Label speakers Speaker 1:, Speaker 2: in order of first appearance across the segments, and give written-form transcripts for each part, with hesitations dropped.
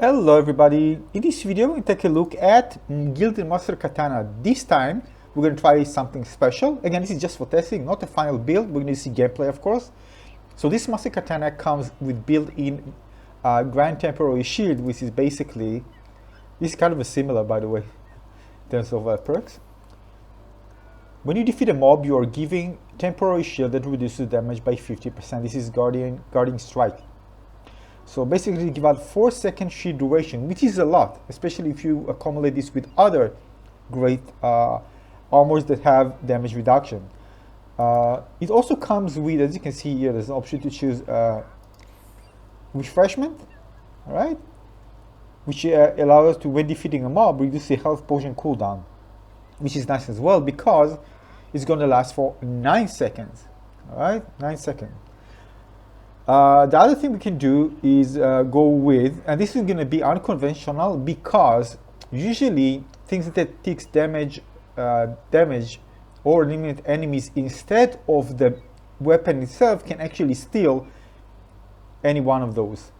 Speaker 1: Hello everybody, in this video we're going to take a look at Gilded Master Katana. This time we're going to try something special. Again, this is just for testing, not a final build. We're going to see gameplay, of course. So this Master Katana comes with built-in Grand Temporary Shield, which is basically, this is kind of a similar, by the way, in terms of perks. When you defeat a mob, you are giving Temporary Shield that reduces damage by 50%. This is Guarding Strike. So basically give out 4-second shield duration, which is a lot, especially if you accumulate this with other great armors that have damage reduction. It also comes with, as you can see here, there's an option to choose refreshment, all right, which allows us to, when defeating a mob, reduce the health potion cooldown, which is nice as well because it's going to last for 9 seconds, all right, 9 seconds. The other thing we can do is go with, and this is going to be unconventional because usually things that takes damage or eliminate enemies instead of the weapon itself can actually steal any one of those.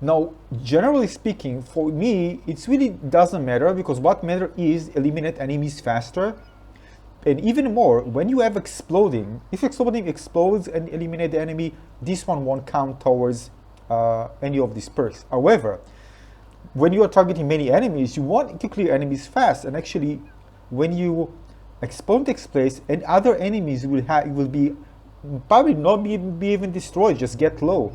Speaker 1: Now, generally speaking, for me, it really doesn't matter because what matters is eliminate enemies faster. And even more, when you have exploding, if exploding explodes and eliminate the enemy, this one won't count towards any of these perks. However, when you are targeting many enemies, you want to clear enemies fast. And actually, when you explode takes place, and other enemies will be probably not be even destroyed, just get low.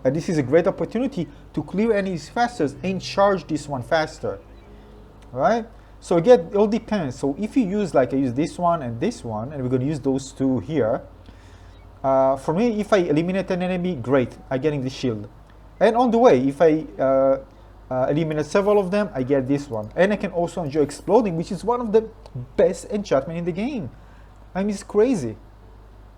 Speaker 1: And this is a great opportunity to clear enemies faster and charge this one faster. All right? So again, it all depends. So if you use, like I use this one, and we're going to use those two here. For me, if I eliminate an enemy, great, I'm getting the shield. And on the way, if I eliminate several of them, I get this one. And I can also enjoy exploding, which is one of the best enchantment in the game. I mean, it's crazy.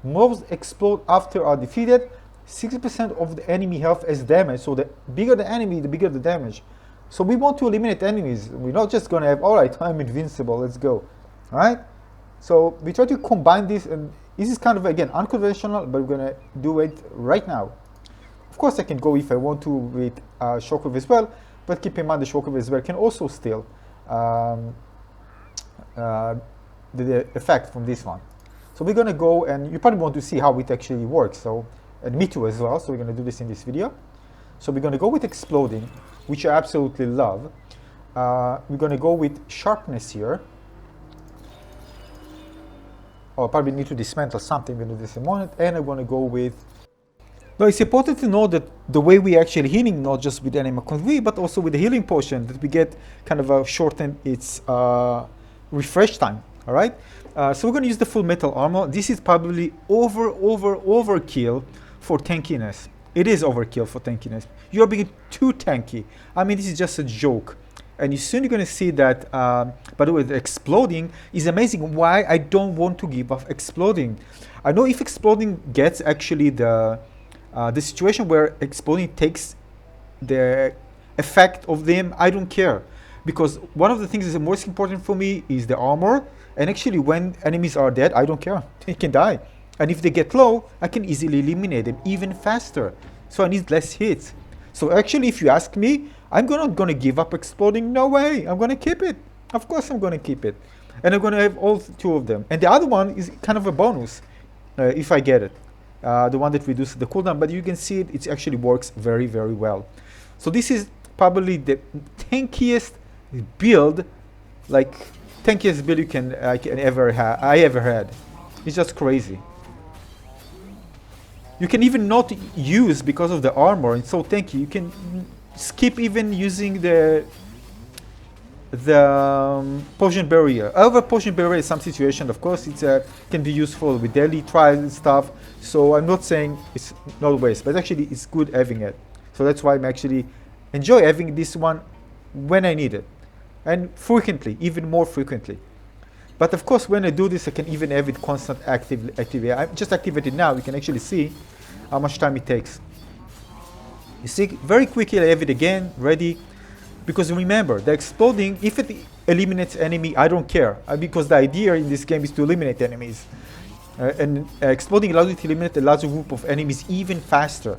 Speaker 1: Mobs explode after are defeated. 60% of the enemy health is damage. So the bigger the enemy, the bigger the damage. So we want to eliminate enemies. We're not just going to have, all right, I'm invincible, let's go. All right? So we try to combine this, and this is kind of, again, unconventional, but we're going to do it right now. Of course, I can go if I want to with Shockwave as well, but keep in mind the Shockwave as well can also steal the effect from this one. So we're going to go, and you probably want to see how it actually works. So, and me too as well, so we're going to do this in this video. So we're going to go with exploding, which I absolutely love. We're going to go with sharpness here. I'll probably need to dismantle something, we'll do this in a moment. And I'm going to go with... Now it's important to know that the way we actually healing, not just with Anima Convey, but also with the healing potion, that we get kind of a shorten its refresh time, all right? So we're going to use the full metal armor. This is probably overkill for tankiness. It is overkill for tankiness. You're being too tanky. I mean, this is just a joke. And you soon you're going to see that, by the way, the exploding is amazing. Why I don't want to give up exploding. I know if exploding gets actually the situation where exploding takes the effect of them, I don't care. Because one of the things that is most important for me is the armor. And actually when enemies are dead, I don't care. They can die. And if they get low, I can easily eliminate them even faster. So I need less hits. So actually, if you ask me, I'm not going to give up exploding. No way. I'm going to keep it. Of course I'm going to keep it. And I'm going to have all two of them. And the other one is kind of a bonus, if I get it. The one that reduces the cooldown. But you can see it actually works very, very well. So this is probably the tankiest build, like tankiest build I ever had. It's just crazy. You can even not use, because of the armor, it's so tanky, you can skip even using the potion barrier. However, potion barrier in some situation, of course, it can be useful with daily trials and stuff. So I'm not saying it's not a waste, but actually it's good having it. So that's why I'm actually enjoy having this one when I need it. And frequently, even more frequently. But of course, when I do this, I can even have it constant activity. I just activated now. You can actually see how much time it takes. You see, very quickly I have it again, ready. Because remember, the exploding, if it eliminates enemy, I don't care. Because the idea in this game is to eliminate enemies. And exploding allows you to eliminate a larger group of enemies even faster.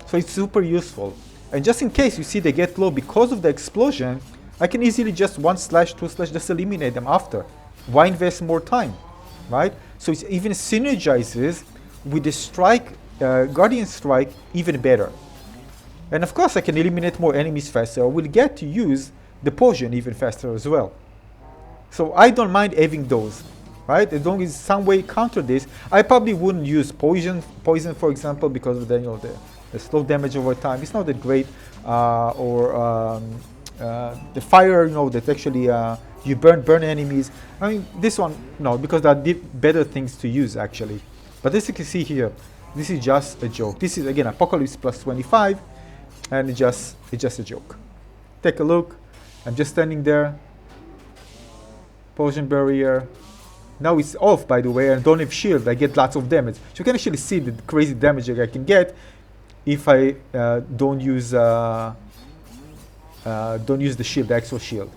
Speaker 1: So it's super useful. And just in case you see they get low because of the explosion, I can easily just 1/2/ just eliminate them after. Why invest more time, right? So it even synergizes with the strike, Guardian Strike even better. And of course I can eliminate more enemies faster. I will get to use the potion even faster as well. So I don't mind having those, right? As long as some way counter this. I probably wouldn't use poison for example, because of the, you know, the slow damage over time. It's not that great. The fire, you know, that actually you burn enemies. I mean, this one, no, because there are better things to use actually. But as you can see here, this is just a joke. This is again Apocalypse plus 25, and it's just a joke. Take a look. I'm just standing there. Potion barrier. Now it's off, by the way, and don't have shield. I get lots of damage. So you can actually see the crazy damage that I can get if I don't use the shield, the extra shield.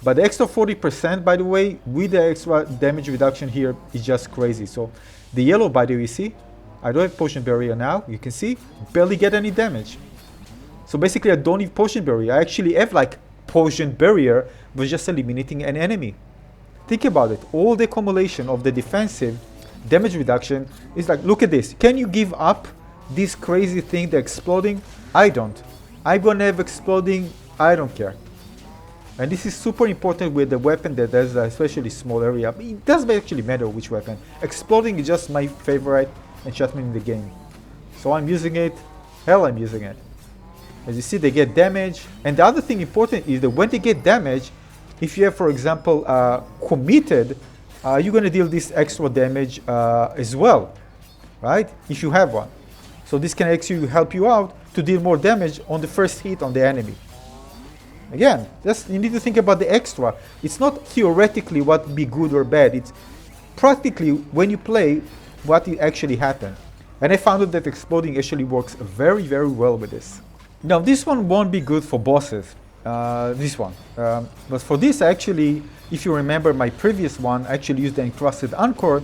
Speaker 1: But the extra 40%, by the way, with the extra damage reduction here, is just crazy. So the yellow, by the way, you see, I don't have potion barrier now. You can see, barely get any damage. So basically, I don't need potion barrier. I actually have like potion barrier, but just eliminating an enemy. Think about it. All the accumulation of the defensive damage reduction is like, look at this. Can you give up this crazy thing, the exploding? I don't. I'm gonna have exploding. I don't care. And this is super important with the weapon that has especially small area. It doesn't actually matter which weapon. Exploding is just my favorite enchantment in the game. So I'm using it. Hell, I'm using it. As you see, they get damage. And the other thing important is that when they get damage, if you have, for example, committed, you're going to deal this extra damage as well, right? If you have one. So this can actually help you out to deal more damage on the first hit on the enemy. Again, just you need to think about the extra. It's not theoretically what would be good or bad. It's practically when you play what actually happened. And I found out that exploding actually works very, very well with this. Now this one won't be good for bosses. This one. But for this, actually, if you remember my previous one, I actually used the encrusted anchor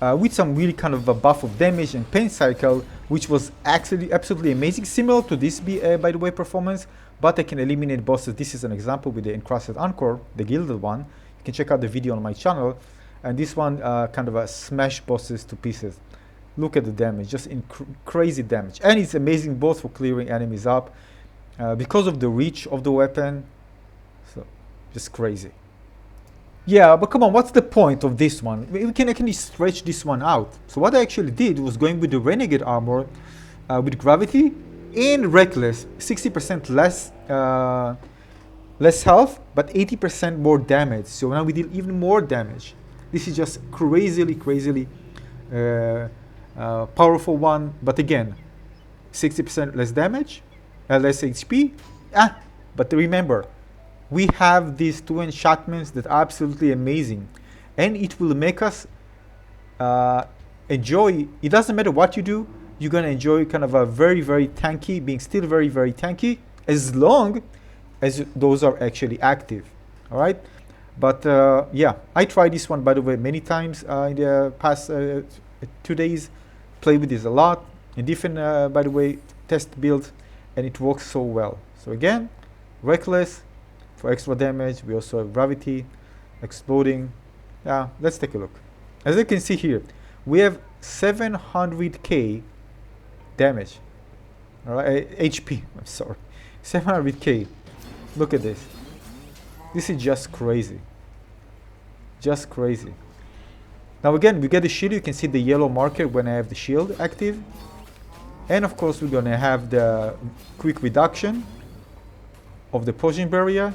Speaker 1: with some really kind of a buff of damage and pain cycle, which was actually absolutely amazing. Similar to this, by the way, performance, but I can eliminate bosses. This is an example with the encrusted anchor, the Gilded one. You can check out the video on my channel. And this one kind of smash bosses to pieces. Look at the damage, just crazy damage. And it's amazing both for clearing enemies up, because of the reach of the weapon. So, just crazy. Yeah, but come on, what's the point of this one? We can actually stretch this one out. So what I actually did was going with the Renegade armor, with gravity and reckless, 60% less health, but 80% more damage. So now we deal even more damage. This is just crazily powerful one. But again, 60% less damage, less HP. But remember, we have these two enchantments that are absolutely amazing, and it will make us enjoy. It doesn't matter what you do, you're gonna enjoy kind of a very tanky, being still very tanky, as long as those are actually active. All right, but yeah, I tried this one, by the way, many times in the past 2 days. Play with this a lot in different, by the way, test builds, and it works so well. So again, reckless for extra damage. We also have gravity, exploding. Yeah, let's take a look. As you can see here, we have 700k damage. All right, HP. I'm sorry, 700k. Look at this. This is just crazy. Just crazy. Now again, we get the shield. You can see the yellow marker when I have the shield active. And of course, we're gonna have the quick reduction of the potion barrier.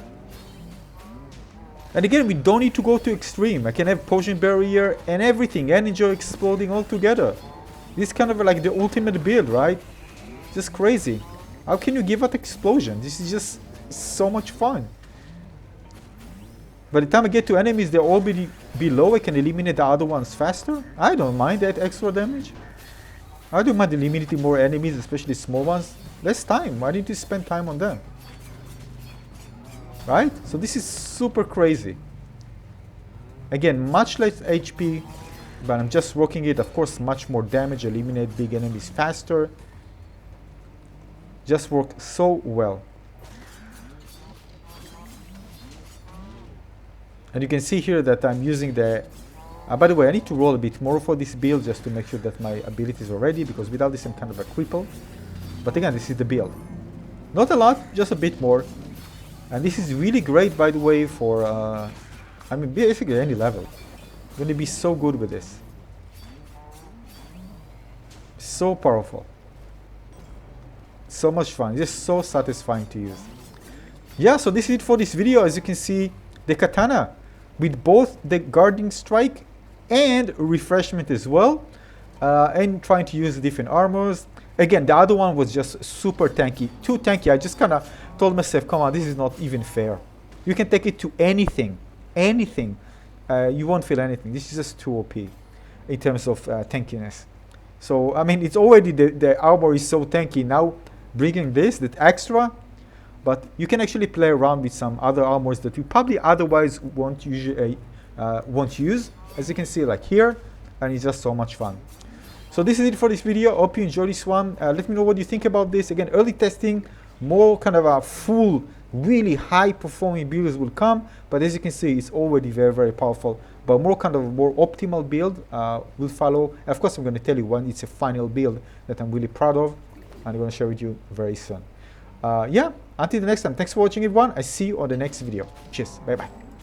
Speaker 1: And again, we don't need to go to extreme. I can have potion barrier and everything and enjoy exploding all together. This is kind of like the ultimate build, right? Just crazy. How can you give out explosion? This is just so much fun. By the time I get to enemies, they're already below. I can eliminate the other ones faster. I don't mind that extra damage. I don't mind eliminating more enemies, especially small ones. Less time. Why need to spend time on them? Right? So this is super crazy. Again, much less HP, but I'm just working it. Of course, much more damage. Eliminate big enemies faster. just work so well. And you can see here that I'm using the by the way, I need to roll a bit more for this build just to make sure that my abilities are ready, because without this I'm kind of a cripple. But again, this is the build. Not a lot, just a bit more. And this is really great, by the way, for, I mean, basically any level. I'm going to be so good with this. So powerful. So much fun. Just so satisfying to use. Yeah, so this is it for this video. As you can see, the Katana with both the Guarding Strike and Refreshment as well. And trying to use different armors. Again, the other one was just super tanky. Too tanky. I just kind of told myself, come on, this is not even fair. You can take it to anything. Anything. You won't feel anything. This is just too OP in terms of tankiness. So, I mean, it's already the armor is so tanky. Now, bringing this, that extra. But you can actually play around with some other armors that you probably otherwise won't use. As you can see, like here. And it's just so much fun. So this is it for this video. Hope you enjoyed this one. Let me know what you think about this. Again, early testing, more kind of a full, really high performing builds will come. But as you can see, it's already very, very powerful. But more kind of more optimal build will follow. Of course, I'm going to tell you when it's a final build that I'm really proud of. And I'm going to share with you very soon. Yeah, until the next time. Thanks for watching, everyone. I see you on the next video. Cheers. Bye-bye.